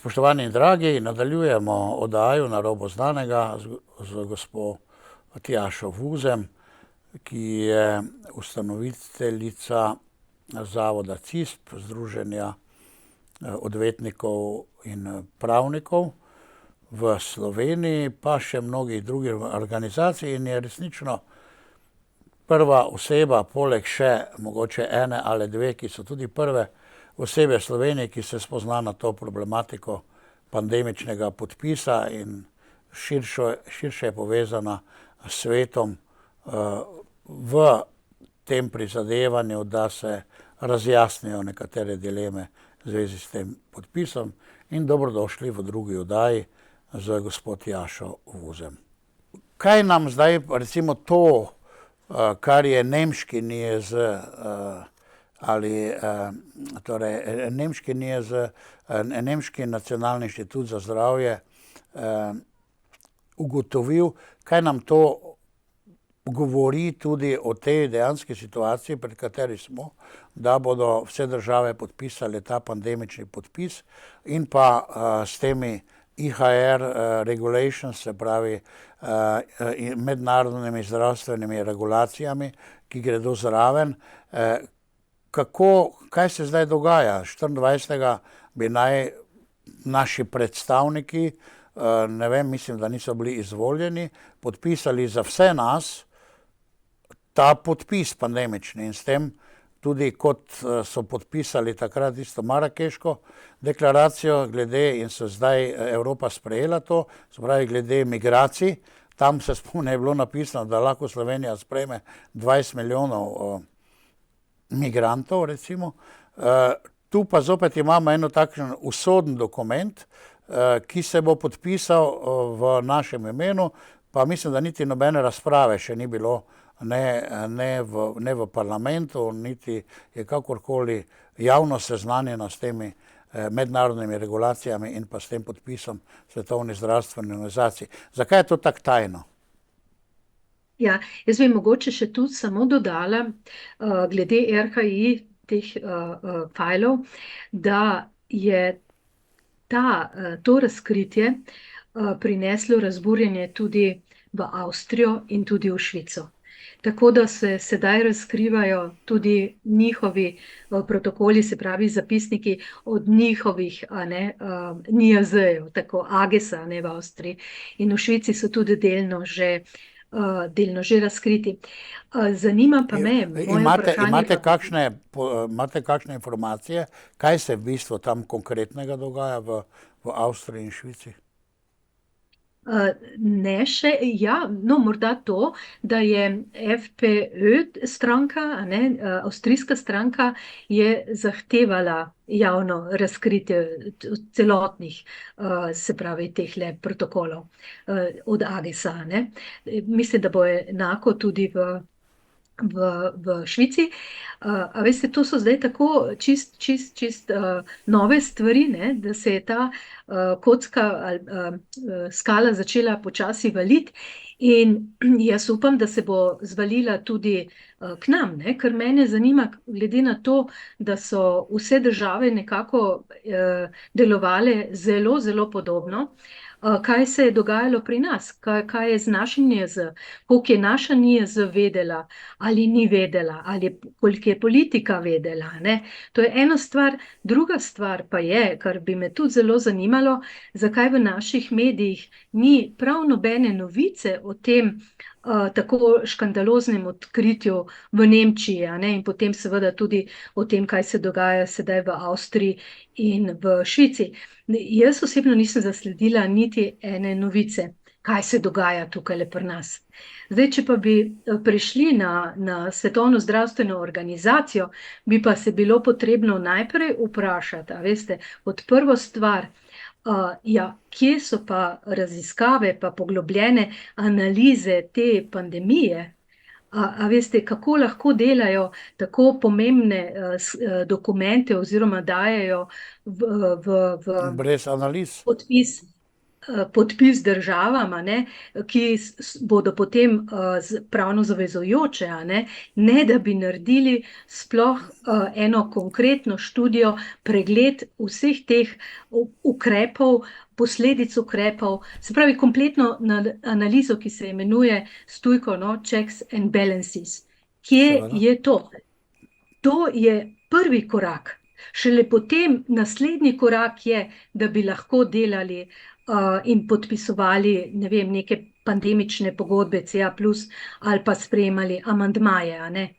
Spoštovani in dragi, nadaljujemo oddajo Na robu znanega z gospo Tjašo Vuzem, ki je ustanoviteljica zavoda CISP, Združenja odvetnikov in pravnikov v Sloveniji, pa še mnogih drugih organizacij, in je resnično prva oseba, poleg še mogoče ene ali dve, ki so tudi prve osebe v Sloveniji, ki se spozna na to problematiko pandemičnega podpisa in širše je povezana s svetom v tem prizadevanju, da se razjasnijo nekatere dileme v zvezi s tem podpisom. In dobrodošli v drugi oddaji z gospod Tjašo Vuzem. Kaj nam zdaj recimo to, kar je nemški NIJZ, torej Nemški nacionalni inštitut za zdravje ugotovil, kaj nam to govori tudi o tej dejanski situaciji, pred kateri smo, da bodo vse države podpisale ta pandemični podpis in pa s temi IHR regulations, se pravi mednarodnimi zdravstvenimi regulacijami, ki gredo zraven. Kaj se zdaj dogaja? 24. bi naj naši predstavniki, ne vem, mislim, da niso bili izvoljeni, podpisali za vse nas ta podpis pandemični in s tem tudi, kot so podpisali takrat isto Marakeško deklaracijo glede, in so zdaj Evropa sprejela to, se pravi glede migracij. Tam se spomne je bilo napisano, da lahko Slovenija sprejme 20 milijonov migrantov, recimo. Tu pa zopet imamo eno takšen usoden dokument, ki se bo podpisal v našem imenu, pa mislim, da niti nobene razprave še ni bilo ne v parlamentu, niti je kakorkoli javno seznanjena s temi mednarodnimi regulacijami in pa s tem podpisom Svetovne zdravstvene organizacije. Zakaj je to tako tajno? Ja, jaz bi mogoče še tu samo dodala glede RHI teh fajlov, da je to razkritje prineslo razburjenje tudi v Avstrijo in tudi v Švico. Tako da se sedaj razkrivajo tudi njihovi protokoli, se pravi zapisniki od njihovih NIJZ-jev, tako AGES-a v Avstriji, in v Švici so tudi delno že razkriti. Zanima pa me Imate kakšne informacije, kaj se v bistvu tam konkretnega dogaja v Avstriji in Švici? Ne še, ja, no morda to, da je FPÖ stranka, avstrijska stranka, je zahtevala javno razkritje celotnih, se pravi, tehle protokolov od AGES-a, ne. Mislim, da bo enako tudi v Švici. A veste, to so zdaj tako čist nove stvari, ne, da se je ta kocka skala začela počasi valiti, in jaz upam, da se bo zvalila tudi k nam, ne, ker mene zanima, glede na to, da so vse države nekako delovale zelo, zelo podobno, kaj se je dogajalo pri nas, kaj je z našim NIJZ, koliko je naša NIJZ vedela ali ni vedela, ali koliko je politika vedela, ne. To je ena stvar. Druga stvar pa je, kar bi me tudi zelo zanimalo, zakaj v naših medijih ni prav nobene novice o tem tako škandaloznem odkritju v Nemčiji, in potem seveda tudi o tem, kaj se dogaja sedaj v Avstriji in v Švici. Jaz osebno nisem zasledila niti ene novice, kaj se dogaja tukaj pri nas. Zdaj, če pa bi prišli na Svetovno zdravstveno organizacijo, bi pa se bilo potrebno najprej vprašati, a veste, kot prvo stvar, kje so pa raziskave pa poglobljene analize te pandemije? A veste, kako lahko delajo tako pomembne dokumente oziroma dajejo v brez analiz? podpis podpis državam, ki bodo potem pravno zavezujoče, ne da bi naredili sploh eno konkretno študijo, pregled vseh teh ukrepov, posledic ukrepov, se pravi kompletno analizo, ki se imenuje Stujko, checks and balances. Kje je to? To je prvi korak. Šele potem naslednji korak je, da bi lahko delali in podpisovali, ne vem, neke pandemične pogodbe CA+, ali pa sprejemali amandmaje,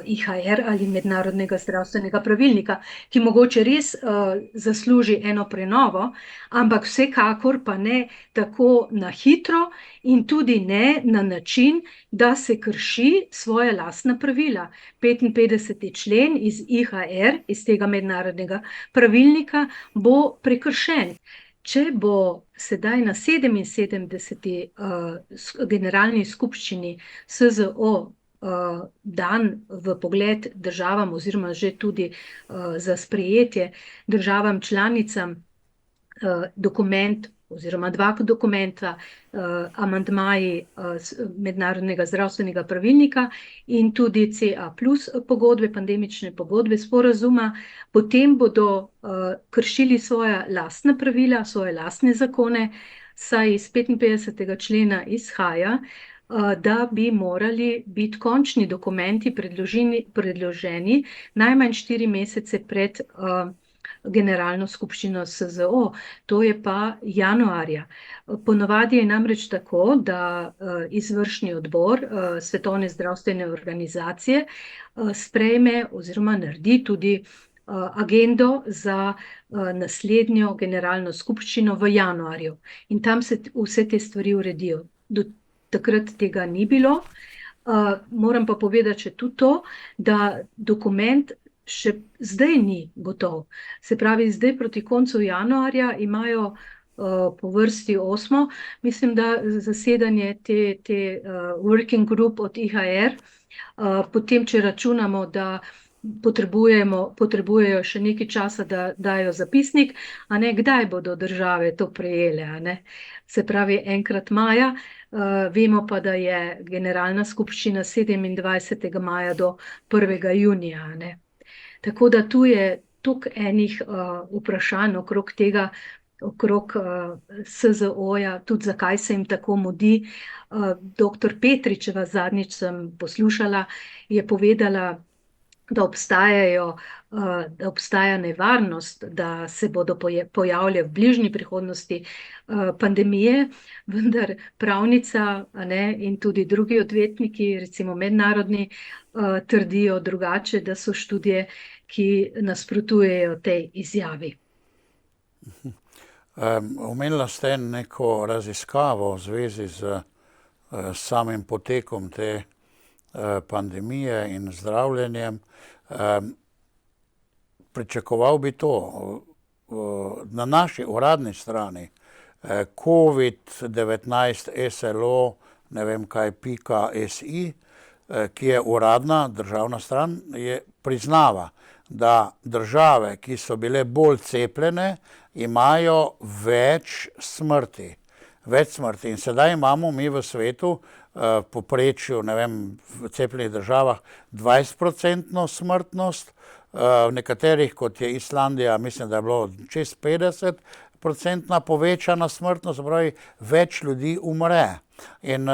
IHR ali mednarodnega zdravstvenega pravilnika, ki mogoče res zasluži eno prenovo, ampak vsekakor pa ne tako na hitro in tudi ne na način, da se krši svoja lastna pravila. 55. člen iz IHR, iz tega mednarodnega pravilnika, bo prekršen. Če bo sedaj na 77. generalni skupščini SZO dan v pogled državam oziroma že tudi za sprejetje državam članicam dokument oziroma dva dokumenta, amandmaji mednarodnega zdravstvenega pravilnika in tudi CA+ pogodbe, pandemične pogodbe, sporazuma, potem bodo kršili svoja lastna pravila, svoje lastne zakone, saj iz 55. člena izhaja, da bi morali biti končni dokumenti predloženi najmanj 4 mesece pred generalno skupščino SZO, to je pa januarja. Ponavadi je namreč tako, da izvršni odbor Svetovne zdravstvene organizacije sprejme oziroma naredi tudi agendo za naslednjo generalno skupščino v januarju. In tam se vse te stvari uredijo. Do takrat tega ni bilo. Moram pa povedati še tudi to, da dokument še zdaj ni gotov. Se pravi, zdaj proti koncu januarja imajo po vrsti 8. Mislim, da zasedanje te working group od IHR, potem, če računamo, da potrebujejo še nekaj časa, da dajo zapisnik, kdaj bodo države to prejele, Se pravi, enkrat maja, vemo pa, da je generalna skupščina 27. maja do 1. junija, Tako da tu je toliko enih vprašanj okrog tega, okrog SZO-ja, tudi zakaj se jim tako mudi. Dr. Petričeva, zadnjič sem poslušala, je povedala, da obstaja nevarnost, da se bodo pojavile v bližnji prihodnosti pandemije, vendar pravnica in tudi drugi odvetniki, recimo mednarodni, trdijo drugače, da so študije, ki nasprotujejo tej izjavi. Omenila ste neko raziskavo v zvezi z samim potekom te pandemije in zdravljenjem. Pričakoval bi to. Na naši uradni strani COVID-19 SLO, ne vem kaj, .si, ki je uradna državna stran, priznava, da države, ki so bile bolj cepljene, imajo več smrti. In sedaj imamo mi v svetu v povprečju, ne vem, v cepljenih državah 20% smrtnost, v nekaterih, kot je Islandija, mislim, da je bilo čez 50% povečana smrtnost, pravi, več ljudi umre. In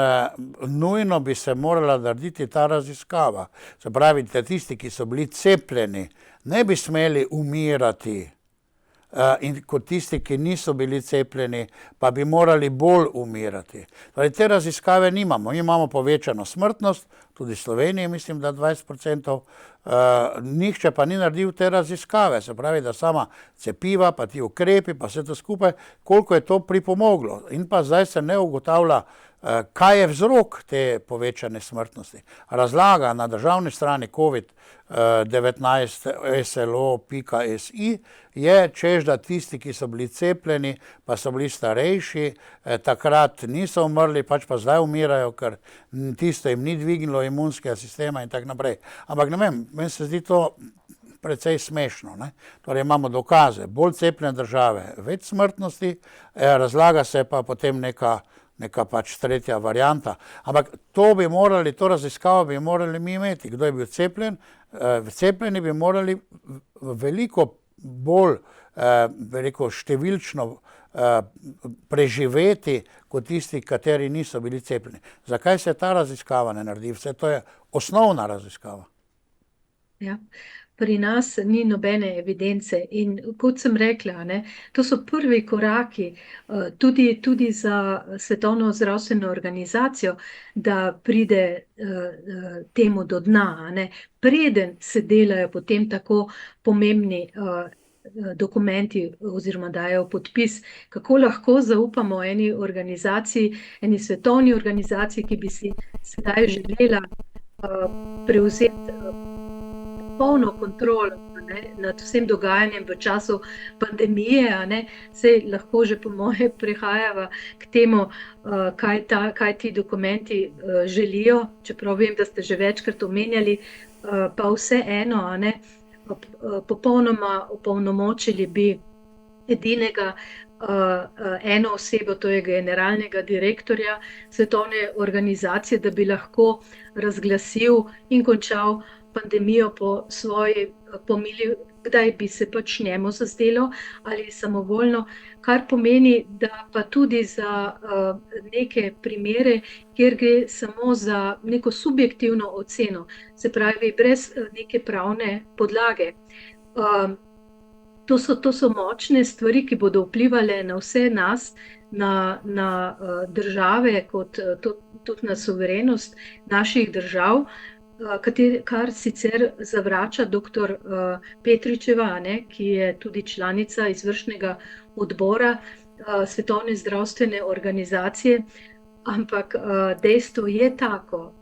nujno bi se morala narediti ta raziskava. Se pravi, da tisti, ki so bili cepljeni, ne bi smeli umirati. In kot tisti, ki niso bili cepljeni, pa bi morali bolj umirati. Torej, te raziskave nimamo. Mi imamo povečano smrtnost, tudi v Sloveniji mislim, da 20%. Nihče pa ni naredil te raziskave. Se pravi, da sama cepiva, pa ti ukrepi, pa vse to skupaj, koliko je to pripomoglo. In pa zdaj se ne ugotavlja, kaj je vzrok te povečane smrtnosti. Razlaga na državni strani COVID-19 SLO.si je, češ, da tisti, ki so bili cepljeni, pa so bili starejši, takrat niso umrli, pač pa zdaj umirajo, ker tisto jim ni dvignilo imunskega sistema in tako naprej. Ampak ne vem, meni se zdi to precej smešno. Ne? Torej imamo dokaze, bolj cepljene države, več smrtnosti, razlaga se pa potem neka pač tretja varianta. Ampak to raziskavo bi morali mi imeti, kdo je bil cepljen. Cepljeni bi morali veliko bolj številčno preživeti kot tisti, kateri niso bili cepljeni. Zakaj se ta raziskava ne naredi? Vse to je osnovna raziskava. Ja. Pri nas ni nobene evidence in kot sem rekla, to so prvi koraki tudi za Svetovno zdravstveno organizacijo, da pride temu do dna, preden se delajo potem tako pomembni dokumenti oziroma dajo podpis, kako lahko zaupamo eni organizaciji, eni svetovni organizaciji, ki bi si sedaj želela prevzeti polno kontrolo nad vsem dogajanjem v času pandemije, saj lahko že po moje prehajava k temu, kaj ti dokumenti želijo, čeprav vem, da ste že večkrat omenjali, pa vseeno, popolnoma opolnomočili bi edinega eno osebo, to je generalnega direktorja Svetovne organizacije, da bi lahko razglasil in končal pandemijo po svoji pomili, kdaj bi se pač njemu zazdelo ali samovoljno, kar pomeni, da pa tudi za neke primere, kjer gre samo za neko subjektivno oceno, se pravi brez neke pravne podlage. To so močne stvari, ki bodo vplivale na vse nas, na države, kot tudi na suverenost naših držav, kar sicer zavrača dr. Petričeva, ki je tudi članica izvršnega odbora Svetovne zdravstvene organizacije, ampak dejstvo je tako,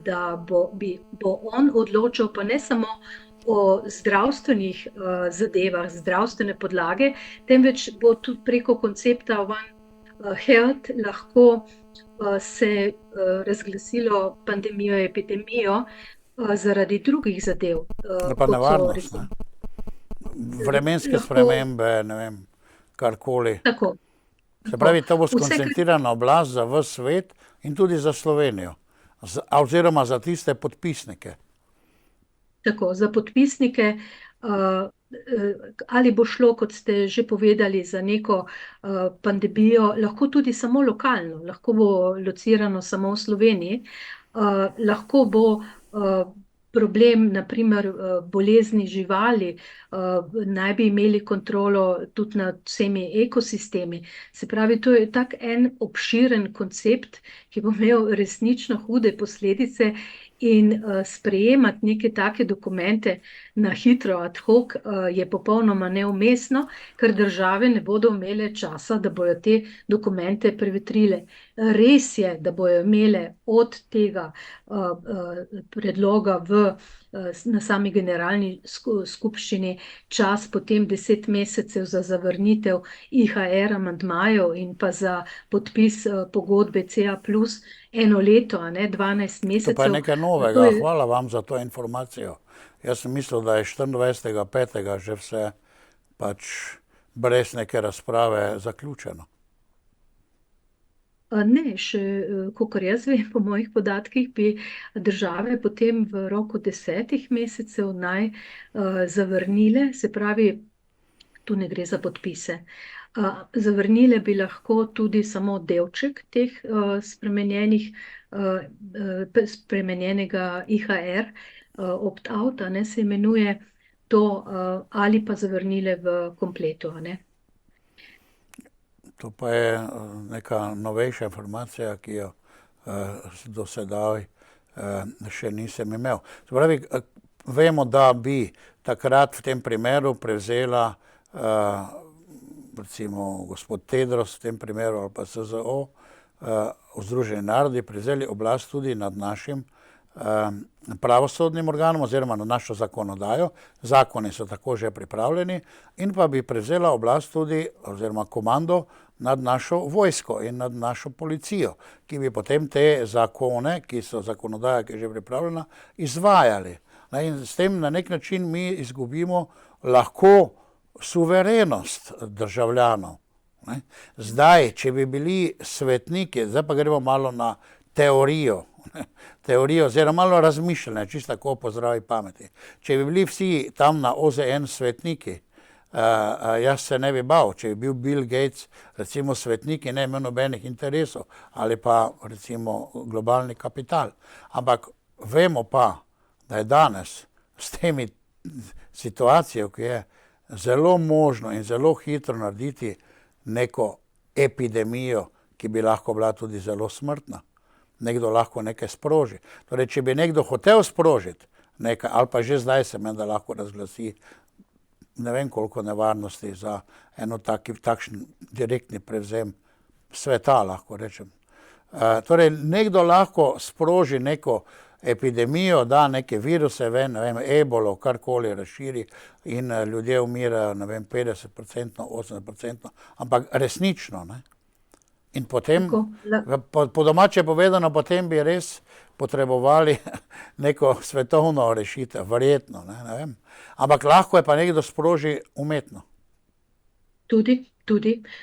da bo on odločal pa ne samo o zdravstvenih zadevah, zdravstvene podlage, temveč bo tudi preko koncepta One Health lahko se razglasilo pandemijo, epidemijo zaradi drugih zadev. Pa nevarnost, vremenske spremembe, ne vem, karkoli. Tako. Se pravi, to bo skoncentrirana oblast za ves svet in tudi za Slovenijo, oziroma za tiste podpisnike. Tako, za podpisnike, ali bo šlo, kot ste že povedali, za neko pandemijo, lahko tudi samo lokalno, lahko bo locirano samo v Sloveniji, lahko bo problem, naprimer bolezni živali, naj bi imeli kontrolo tudi nad vsemi ekosistemi. Se pravi, to je tak en obširen koncept, ki bo imel resnično hude posledice. In sprejemati neke take dokumente na hitro ad hoc je popolnoma neumestno, ker države ne bodo imele časa, da bojo te dokumente prevetrile. Res je, da bojo imele od tega predloga na sami generalni skupščini čas potem 10 mesecev za zavrnitev IHR amandmajev in pa za podpis pogodbe CA+, 1 leto, 12 mesecev. To pa je nekaj novega, hvala vam za to informacijo. Jaz sem mislil, da je 24.5. že vse pač brez neke razprave zaključeno. Ne, še, kakor jaz vem, po mojih podatkih bi države potem v roku 10 mesecev naj zavrnile, se pravi, tu ne gre za podpise. Zavrnile bi lahko tudi samo delček teh spremenjenega IHR, opt-out, se imenuje to, ali pa zavrnile v kompletu, To pa je neka novejša informacija, ki jo do sedaj še nisem imel. Se pravi, vemo, da bi takrat v tem primeru prevzela recimo gospod Tedros v tem primeru ali pa SZO, Združeni narodi prevzeli oblast tudi nad našim pravosodnim organom oziroma na našo zakonodajo, zakoni so tako že pripravljeni, in pa bi prevzela oblast tudi oziroma komando nad našo vojsko in nad našo policijo, ki bi potem te zakone, ki so zakonodaja, ki je že pripravljena, izvajali. Ne, in s tem na nek način mi izgubimo lahko suverenost državljanov. Ne. Zdaj, če bi bili svetniki, zdaj pa gremo malo na teorijo, teorijo oziroma malo razmišljanja, čisto tako po zdravi pameti. Če bi bili vsi tam na OZN svetniki, jaz se ne bi bal, če bi bil Bill Gates recimo svetnik in ne imel nobenih interesov ali pa recimo globalni kapital. Ampak vemo pa, da je danes s temi situacijo, ki je zelo možno in zelo hitro narediti neko epidemijo, ki bi lahko bila tudi zelo smrtna. Nekdo lahko nekaj sproži. Torej, če bi nekdo hotel sprožiti nekaj, ali pa že zdaj se menda lahko razglasi, ne vem koliko nevarnosti za eno takšen direktni prevzem sveta, lahko rečem. Torej, nekdo lahko sproži neko epidemijo, da neke viruse ven, ne vem, ebolo, karkoli razširi in ljudje umirajo, ne vem, 50%, 80%, ampak resnično, ne. In potem, po domače povedano, potem bi res potrebovali neko svetovno rešitev, verjetno, ne vem. Ampak lahko je pa nekdo sproži umetno. Tudi.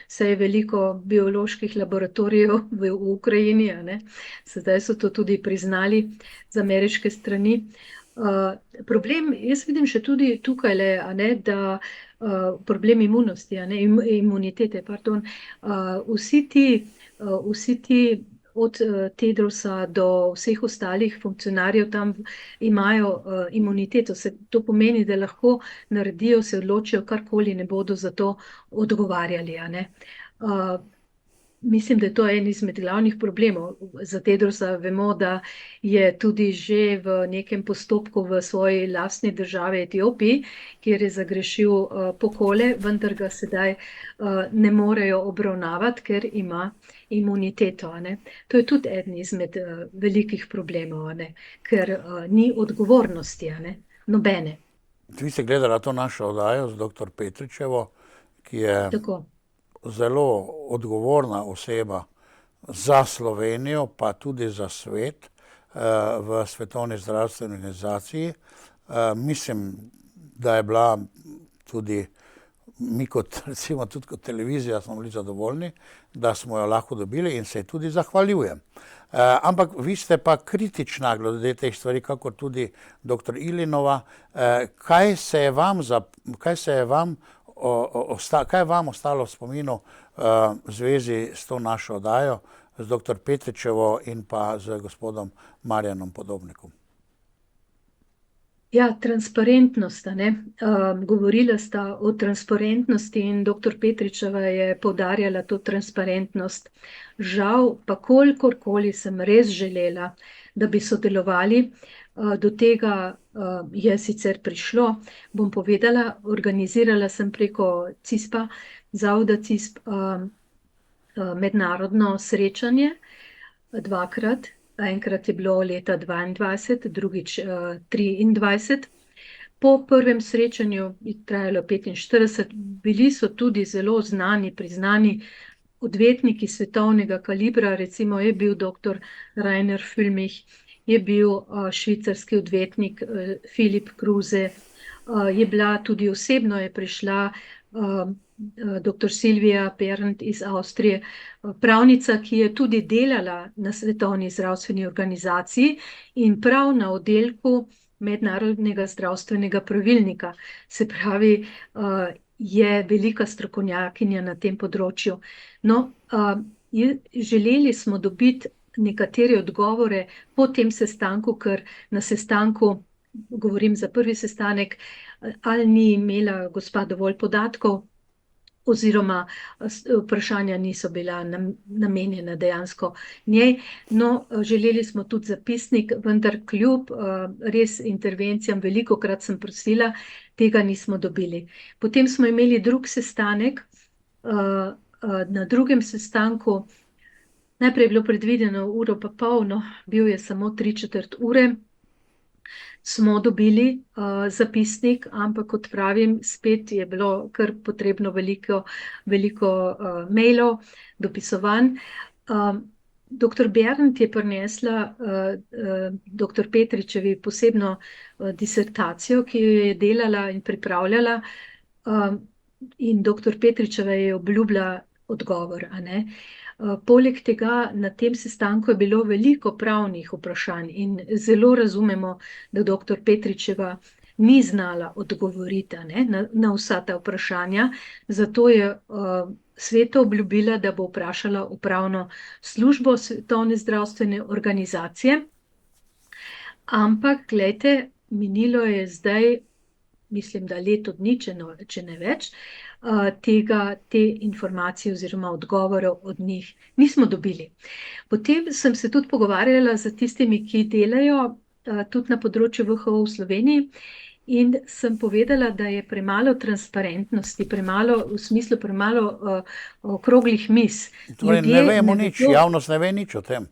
Saj je veliko bioloških laboratorijev v Ukrajini, a ne. Sedaj so to tudi priznali z ameriške strani. Problem, jaz vidim še tudi tukajle, a ne, da problem imunosti, a ne, imunitete, pardon. Vsi ti od Tedrosa do vseh ostalih funkcionarjev tam imajo imuniteto. To pomeni, da lahko naredijo, se odločijo, karkoli, ne bodo za to odgovarjali, a ne. Mislim, da je to en izmed glavnih problemov. Za Tedrosa vemo, da je tudi že v nekem postopku v svoji lastni državi Etiopiji, kjer je zagrešil pokole, vendar ga sedaj ne morejo obravnavati, ker ima imuniteto, a ne. To je tudi eden izmed velikih problemov, a ne, ker ni odgovornosti, a ne, nobene. Vi ste gledali to našo oddajo z dr. Petričevo, ki je Tako. zelo odgovorna oseba za Slovenijo, pa tudi za svet v Svetovni zdravstveni organizaciji. Mislim, da je bila tudi mi kot, recimo tudi kot televizija smo bili zadovoljni, da smo jo lahko dobili in se ji tudi zahvaljujem. Ampak vi ste pa kritična glede teh stvari, kakor tudi dr. Ilinova. Kaj je vam ostalo v spominu v zvezi s to našo oddajo, z dr. Petričevo in pa z gospodom Marjanom Podobnikom? Ja, transparentnost, a ne. Govorila sta o transparentnosti in dr. Petričeva je poudarjala to transparentnost. Žal, pa kolikorkoli sem res želela, da bi sodelovali, do tega je sicer prišlo, bom povedala, organizirala sem preko CISP-a, Zavoda CISP, mednarodno srečanje, dvakrat. Enkrat je bilo leta 2022, drugič 2023. Po prvem srečanju je trajalo 45, bili so tudi zelo znani, priznani odvetniki svetovnega kalibra, recimo je bil dr. Rainer Füllmich, je bil švicarski odvetnik Philipp Kruse, je bila tudi osebno je prišla dr. Silvija Pernt iz Avstrije, pravnica, ki je tudi delala na Svetovni zdravstveni organizaciji in prav na oddelku mednarodnega zdravstvenega pravilnika. Se pravi, je velika strokovnjakinja na tem področju. No, želeli smo dobiti nekatere odgovore po tem sestanku, ker na sestanku, govorim za prvi sestanek, ali ni imela gospa dovolj podatkov, oziroma vprašanja niso bila namenjena dejansko njej. No, želeli smo tudi zapisnik, vendar kljub res intervencijam, velikokrat sem prosila, tega nismo dobili. Potem smo imeli drug sestanek, na drugem sestanku, najprej je bilo predvideno 1,5 ure, bil je samo 3/4 ure, smo dobili zapisnik, kot pravim, spet je bilo kar potrebno veliko mailov, dopisovanj. Dr. Bernd je prinesla dr. Petričevi posebno disertacijo, ki jo je delala in pripravljala, in dr. Petričeva je obljubila odgovor, a ne. Poleg tega na tem sestanku je bilo veliko pravnih vprašanj in zelo razumemo, da dr. Petričeva ni znala odgovoriti, a ne, na vsa ta vprašanja, zato je svetu obljubila, da bo vprašala upravno službo Svetovne zdravstvene organizacije. Ampak, glejte, minilo je zdaj, mislim, da leto dni, če ne več, te informacije oziroma odgovorov od njih nismo dobili. Potem sem se tudi pogovarjala z tistimi, ki delajo tudi na področju WHO v Sloveniji, in sem povedala, da je premalo transparentnosti, v smislu premalo okroglih miz. Torej ne vemo nič, javnost ne ve nič o tem.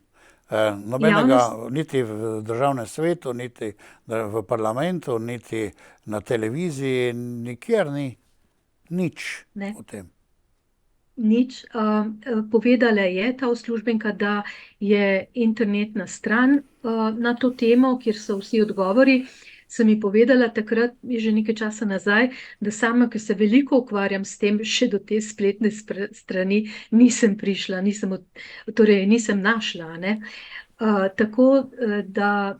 Nobenega, niti v državnem svetu, niti v parlamentu, niti na televiziji, nikjer ni nič o tem. Nič. Povedala je ta uslužbenka, da je internetna stran na to temo, kjer so vsi odgovori. Sem ji povedala takrat, že nekaj časa nazaj, da sama, ki se veliko ukvarjam s tem, še do te spletne strani nisem prišla, nisem našla, ne. Tako da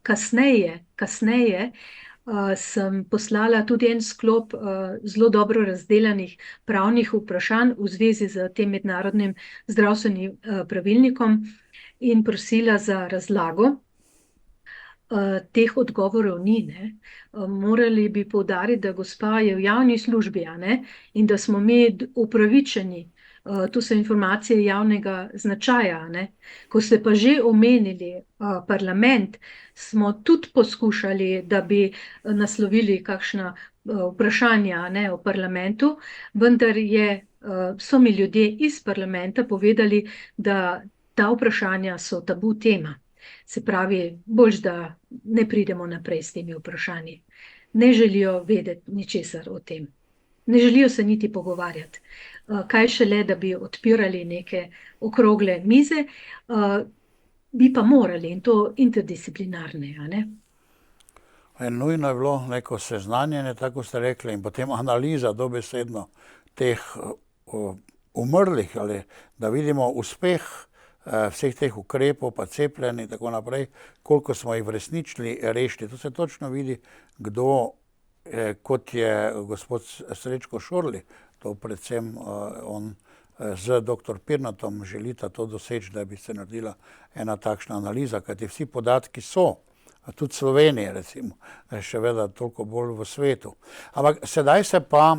kasneje sem poslala tudi en sklop zelo dobro razdelanih pravnih vprašanj v zvezi z tem mednarodnim zdravstvenim pravilnikom in prosila za razlago. Teh odgovorov ni, ne. Morali bi poudariti, da gospa je v javni službi, a ne, in da smo mi upravičeni, to so informacije javnega značaja, a ne. Ko ste pa že omenili parlament, smo tudi poskušali, da bi naslovili kakšna vprašanja, a ne, o parlamentu, vendar so mi ljudje iz parlamenta povedali, da ta vprašanja so tabu tema. Se pravi, boljš, da ne pridemo naprej s temi vprašanji. Ne želijo vedeti ničesar o tem. Ne želijo se niti pogovarjati. Kaj šele, da bi odpirali neke okrogle mize, bi pa morali, in to interdisciplinarne, a ne. Nujno je bilo neko seznanjanje, tako ste rekli, in potem analiza dobesedno teh umrlih, ali da vidimo uspeh vseh teh ukrepov, pa cepljenj in tako naprej, koliko smo jih v resnični rešili. To se točno vidi, kdo, kot je gospod Srečko Šorli, to predvsem on z dr. Pirnatom želita to doseči, da bi se naredila ena takšna analiza, kajti vsi podatki so, tudi Slovenije recimo, še vedno toliko bolj v svetu. Ampak sedaj se pa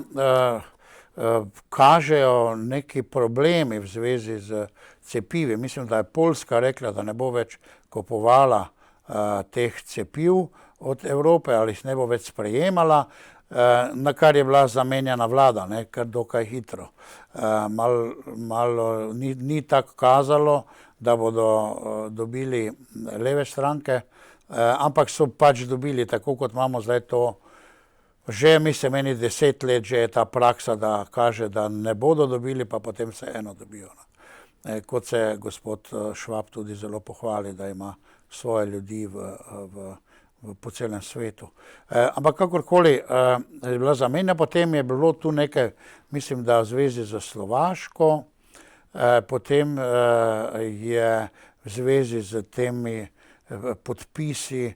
kažejo neki problemi v zvezi z cepivi. Mislim, da je Poljska rekla, da ne bo več kupovala teh cepiv od Evrope ali jih ne bo več sprejemala, na kar je bila zamenjana vlada, ne, kar dokaj hitro. Malo ni tako kazalo, da bodo dobili leve stranke, ampak so pač dobili, tako kot imamo zdaj to. Že mislim, meni 10 let že je ta praksa, da kaže, da ne bodo dobili, pa potem vseeno dobijo. Kot se gospod Švab tudi zelo pohvali, da ima svoje ljudi po celem svetu. Ampak kakorkoli je bila zamenja, potem je bilo tu nekaj, mislim, da v zvezi z Slovaško, potem je v zvezi z temi podpisi,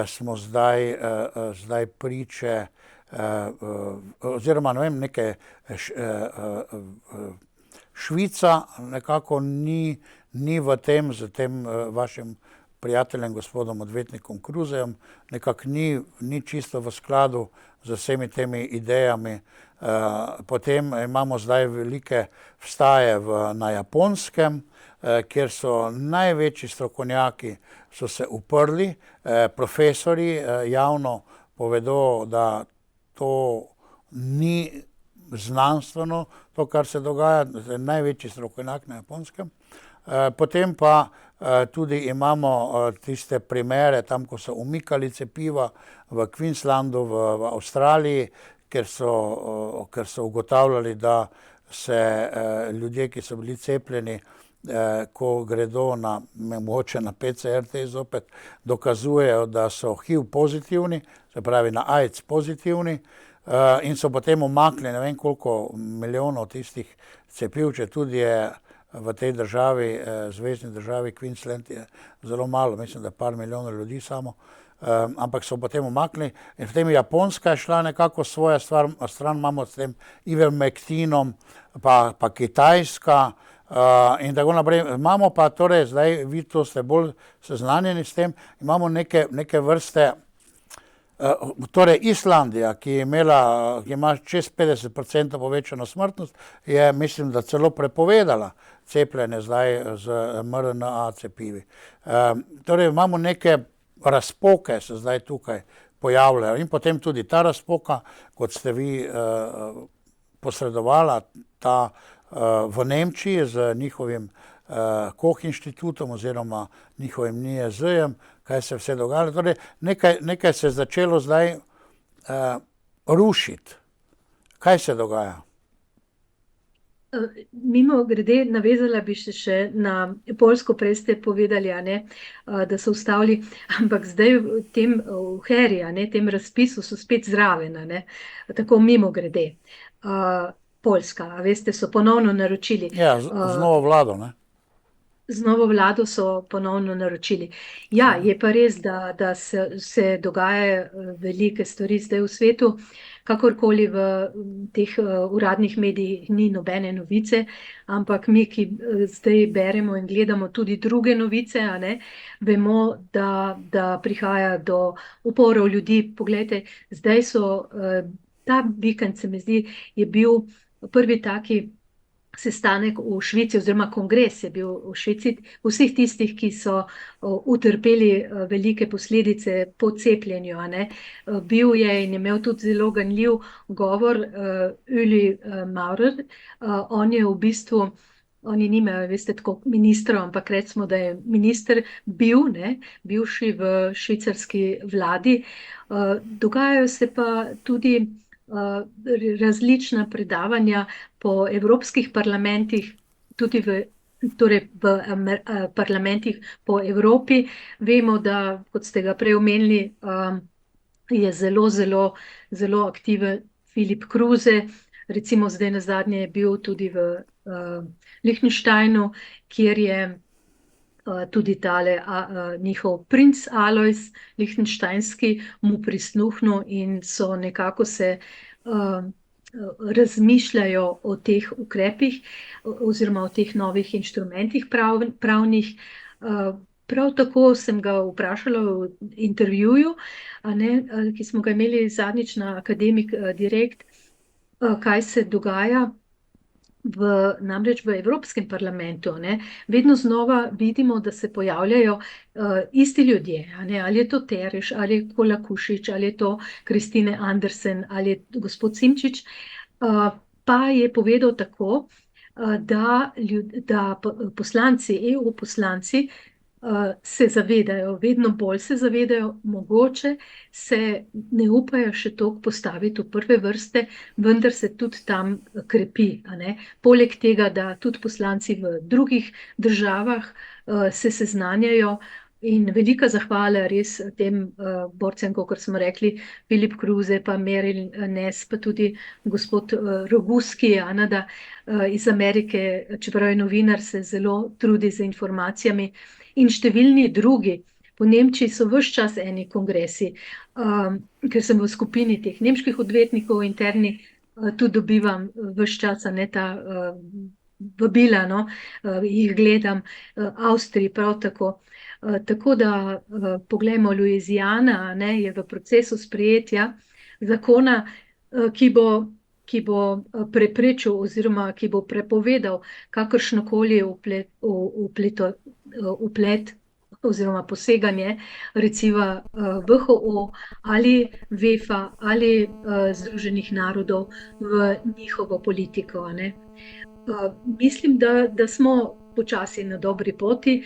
smo zdaj priče, oziroma ne vem, neke Švica nekako ni v tem, z tem vašim prijateljem, gospodom odvetnikom Kruzejem, nekako ni čisto v skladu z vsemi temi idejami. Potem imamo zdaj velike vstaje na Japonskem, kjer so največji strokovnjaki so se uprli, profesorji javno povedo, da to ni znanstveno, to, kar se dogaja, največji strokovnjak na Japonskem. Potem pa tudi imamo tiste primere, tam, ko so umikali cepiva v Queenslandu, v Avstraliji, ker so ugotavljali, da se ljudje, ki so bili cepljeni, ko gredo mogoče na PCR-test zopet, dokazujejo, da so HIV pozitivni, se pravi na AIDS pozitivni, in so potem umaknili ne vem koliko milijonov tistih cepiv, če tudi je v tej državi, zvezni državi Queensland je zelo malo, mislim, da par milijonov ljudi samo, ampak so potem umaknili in potem Japonska je šla nekako svoja stran, imamo s tem Ivermectinom, pa Kitajska, in tako naprej. Imamo pa torej, zdaj vi to ste bolj seznanjeni s tem, imamo neke vrste, torej Islandija, ki ima čez 50% povečano smrtnost, je mislim, da celo prepovedala cepljenje zdaj z mRNA cepivi. Torej imamo neke razpoke se zdaj tukaj pojavljajo in potem tudi ta razpoka, kot ste vi posredovala, ta v Nemčiji z njihovim Koch inštitutom oziroma njihovim NIJZ-jem, kaj se vse dogajalo. Torej, nekaj se je začelo zdaj rušiti. Kaj se dogaja? Mimogrede, navezala bi se še na Poljsko, prej ste povedali, da so ustavili, ampak zdaj v tem HERI, tem razpisu so spet zraven, tako mimogrede. Poljska, a veste, so ponovno naročili. Ja, z novo vlado, ne? Z novo vlado so ponovno naročili. Ja, je pa res, da se dogajajo velike stvari zdaj v svetu, kakorkoli v teh uradnih medijih ni nobene novice, ampak mi, ki zdaj beremo in gledamo tudi druge novice, vemo, da prihaja do uporov ljudi. Poglejte, zdaj ta vikend, se mi zdi, je bil prvi taki sestanek v Švici, oziroma kongres je bil v Švici, vseh tistih, ki so utrpeli velike posledice po cepljenju. Bil je in imel tudi zelo ganljiv govor Uli Maurer. On je v bistvu, oni nimajo, veste, tako ministrov, ampak recimo, da je minister bivši v švicarski vladi. Dogajajo se pa tudi različna predavanja po evropskih parlamentih, tudi v parlamentih po Evropi. Vemo, da, kot ste ga prej omenili, je zelo aktiven Filip Kruse, recimo zdaj nazadnje je bil tudi v Liechtensteinu, kjer je tudi tale njihov princ Alojz Liechtensteinski mu prisluhnil in so nekako se razmišljajo o teh ukrepih oziroma o teh novih inštrumentih pravnih. Prav tako sem ga vprašala v intervjuju, ki smo ga imeli zadnjič na Akademik Direkt, kaj se dogaja namreč v Evropskem parlamentu. Vedno znova vidimo, da se pojavljajo isti ljudje, ali je to Tereš, ali je Kolakušič, ali je to Kristine Andersen, ali je gospod Simčič, pa je povedal tako, da poslanci, EU poslanci, se zavedajo, vedno bolj se zavedajo, mogoče se ne upajo še toliko postaviti v prve vrste, vendar se tudi tam krepi. Poleg tega, da tudi poslanci v drugih državah se seznanjajo in velika zahvala res tem borcem, kot smo rekli, Filip Kruse, pa Meryl Naess, pa tudi gospod Roguski, iz Amerike, čeprav je novinar, se zelo trudi z informacijami, in številni drugi. Po Nemčiji so ves čas eni kongresi, ker sem v skupini teh nemških odvetnikov interni, tudi dobivam ves čas ta vabila, jih gledam, Avstriji prav tako. Tako da poglejmo, Louisiana je v procesu sprejetja zakona, ki bo preprečil oziroma ki bo prepovedal kakršnokoli vplet oziroma poseganje recimo WHO ali UEFA ali Združenih narodov v njihovo politiko. Mislim, da smo počasi na dobri poti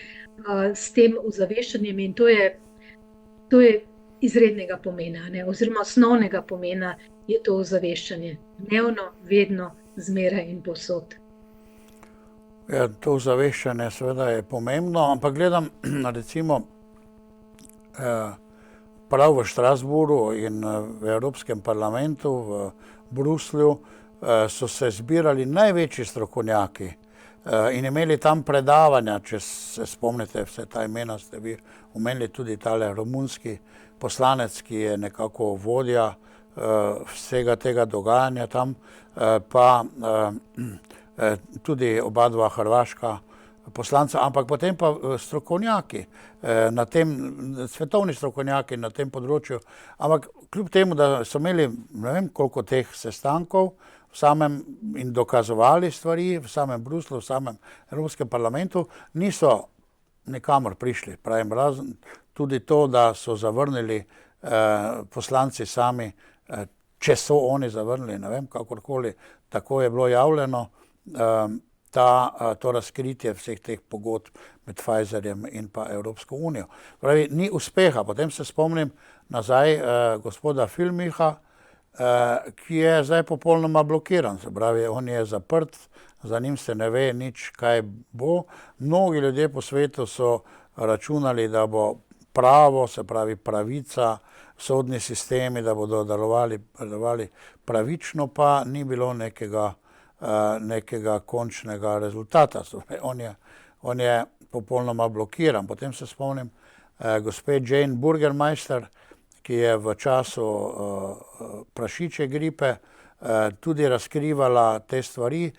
s tem ozaveščanjem in to je izrednega pomena, oziroma osnovnega pomena je to ozaveščanje. Dnevno, vedno, zmeraj in povsod. Ja, to ozaveščanje seveda je pomembno, ampak gledam recimo prav v Strasbourgu in v Evropskem parlamentu, v Bruslju, so se zbirali največji strokovnjaki in imeli tam predavanja, če se spomnite, vse ta imena ste vi omenili, tudi tale romunski poslanec, ki je nekako vodja vsega tega dogajanja tam, pa tudi oba dva hrvaška poslanca, ampak potem pa strokovnjaki, svetovni strokovnjaki na tem področju, ampak kljub temu, da so imeli ne vem koliko teh sestankov v samem in dokazovali stvari v samem Bruslju, v samem Evropskem parlamentu, niso nikamor prišli. Pravim, razen tudi to, da so zavrnili poslanci sami, če so oni zavrnili, ne vem, kakorkoli, tako je bilo javljeno, to razkritje vseh teh pogodb med Pfizerjem in pa Evropsko unijo. Pravi, ni uspeha. Potem se spomnim nazaj gospoda Füllmicha, ki je zdaj popolnoma blokiran. Se pravi, on je zaprt, za njim se ne ve nič, kaj bo. Mnogi ljudje po svetu so računali, da bo pravo, se pravi pravica, sodni sistemi, da bodo delovali pravično, pa ni bilo nekega končnega rezultata. On je popolnoma blokiran. Potem se spomnim gospe Jane Burgermeister, ki je v času prašičje gripe tudi razkrivala te stvari,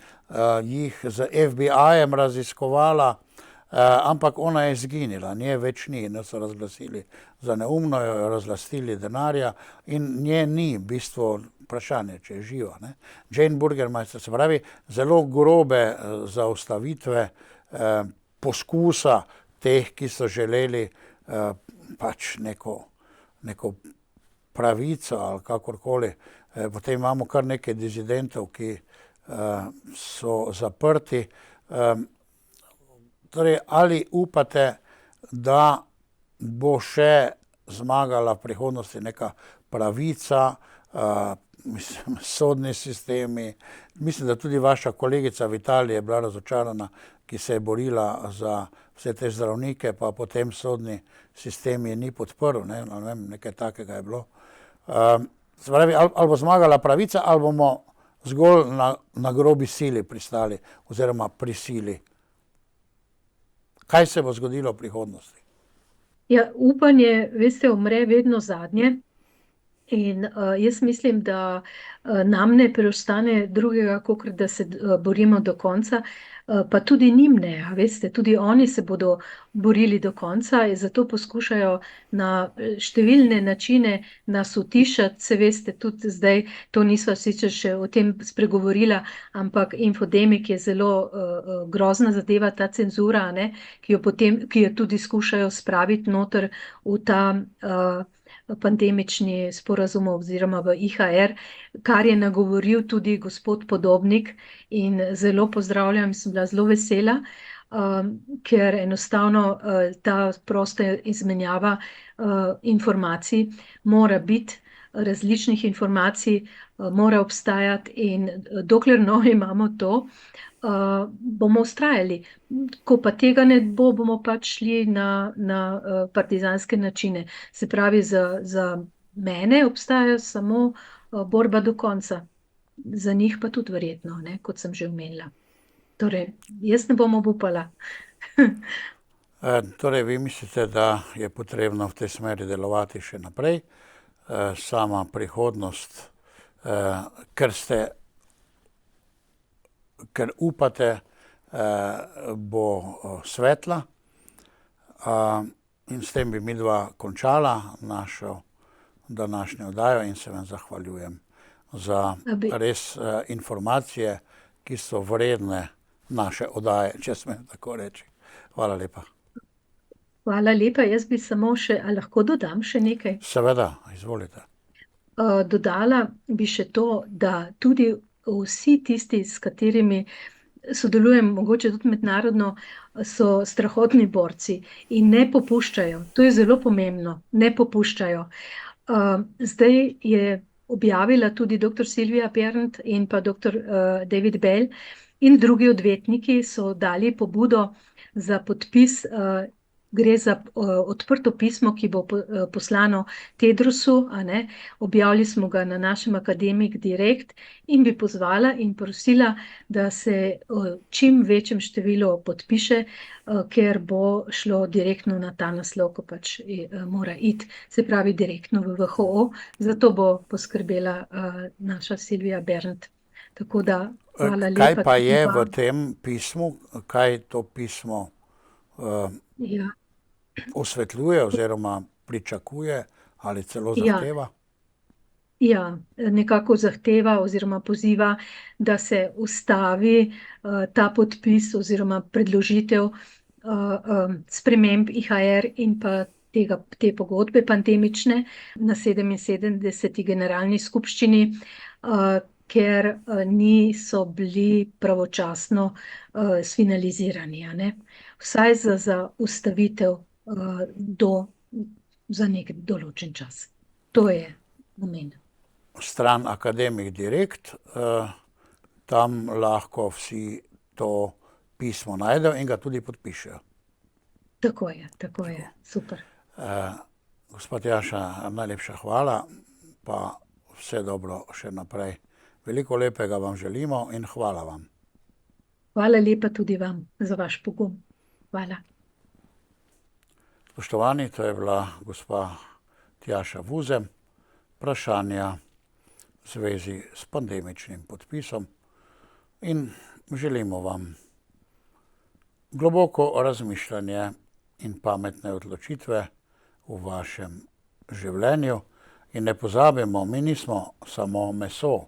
jih z FBI-jem raziskovala, ampak ona je izginila, nje več ni, ne so razglasili za neumno, jo razlastili denarja in nje ni, v bistvu vprašanje, če je živa. Ne? Jane Burgermeister, se pravi, zelo grobe zaustavitve poskusa teh, ki so želeli pač neko pravico ali kakorkoli. Potem imamo kar nekaj dizidentov, ki so zaprti. Torej, ali upate, da bo še zmagala v prihodnosti neka pravica, sodni sistemi? Mislim, da tudi vaša kolegica v Italiji je bila razočarana, ki se je borila za vse te zdravnike, pa potem sodni sistem je ni podprl, ne vem, nekaj takega je bilo. Se pravi, ali bo zmagala pravica, ali bomo zgolj na grobi sili pristali oziroma prisili. Kaj se bo zgodilo v prihodnosti? Ja, upanje, veste, umre vedno zadnje. In jaz mislim, da nam ne preostane drugega, kakor da se borimo do konca, pa tudi njim ne, veste, tudi oni se bodo borili do konca in zato poskušajo na številne načine nas utišati, se veste, tudi zdaj, to nisva sicer še o tem spregovorila, ampak infodemik je zelo grozna zadeva, ta cenzura, ne, ki jo tudi skušajo spraviti noter v ta pandemični sporazum oziroma v IHR, kar je nagovoril tudi gospod Podobnik in zelo pozdravljam, sem bila zelo vesela, ker enostavno ta prosta izmenjava informacij mora biti, različnih informacij mora obstajati in dokler imamo to, bomo vztrajali. Ko pa tega ne bo, bomo pač šli na partizanske načine. Se pravi, za mene obstaja samo borba do konca. Za njih pa tudi verjetno, ne, kot sem že omenila. Torej, jaz ne bom obupala. Torej, vi mislite, da je potrebno v tej smeri delovati še naprej. Sama prihodnost, ker upate, bo svetla. In s tem bi midva končala našo današnjo oddajo in se vam zahvaljujem za res informacije, ki so vredne naše oddaje, če smem tako reči. Hvala lepa. Hvala lepa, jaz bi samo še, a lahko dodam še nekaj? Seveda, izvolite. Dodala bi še to, da tudi vsi tisti, s katerimi sodelujem, mogoče tudi mednarodno, so strahotni borci in ne popuščajo. To je zelo pomembno, ne popuščajo. Zdaj je objavila tudi dr. Silvija Berndt in pa dr. David Bell, in drugi odvetniki so dali pobudo za podpis. Gre za odprto pismo, ki bo poslano Tedrosu, a ne. Objavili smo ga na našem Akademik Direkt in bi pozvala in prosila, da se čim večjem številu podpiše, ker bo šlo direktno na ta naslov, ko pač mora iti, se pravi direktno v WHO. Zato bo poskrbela naša Silvija Bernt. Tako da hvala lepa. Kaj pa je v tem pismu, kaj to pismo osvetljuje oziroma pričakuje ali celo zahteva? Ja, nekako zahteva oziroma poziva, da se ustavi ta podpis oziroma predložitev sprememb IHR in pa te pogodbe pandemične na 77. generalni skupščini, ker niso bili pravočasno sfinalizirani, a ne. Vsaj za ustavitev za nek določen čas. To je namen. Stran Akademik Direkt, tam lahko vsi to pismo najdejo in ga tudi podpišejo. Tako je, super. Gospa Tjaša, najlepša hvala, pa vse dobro še naprej. Veliko lepega vam želimo in hvala vam. Hvala lepa tudi vam za vaš pogum. Hvala. Spoštovani, to je bila gospa Tjaša Vuze. Vprašanja v zvezi s pandemičnim podpisom in želimo vam globoko razmišljanje in pametne odločitve v vašem življenju. In ne pozabimo, mi nismo samo meso,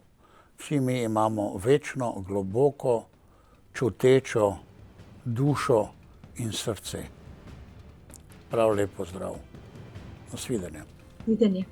vsi mi imamo večno, globoko, čutečo dušo in srce. Prav lep pozdrav. Nasvidenje. Videnje.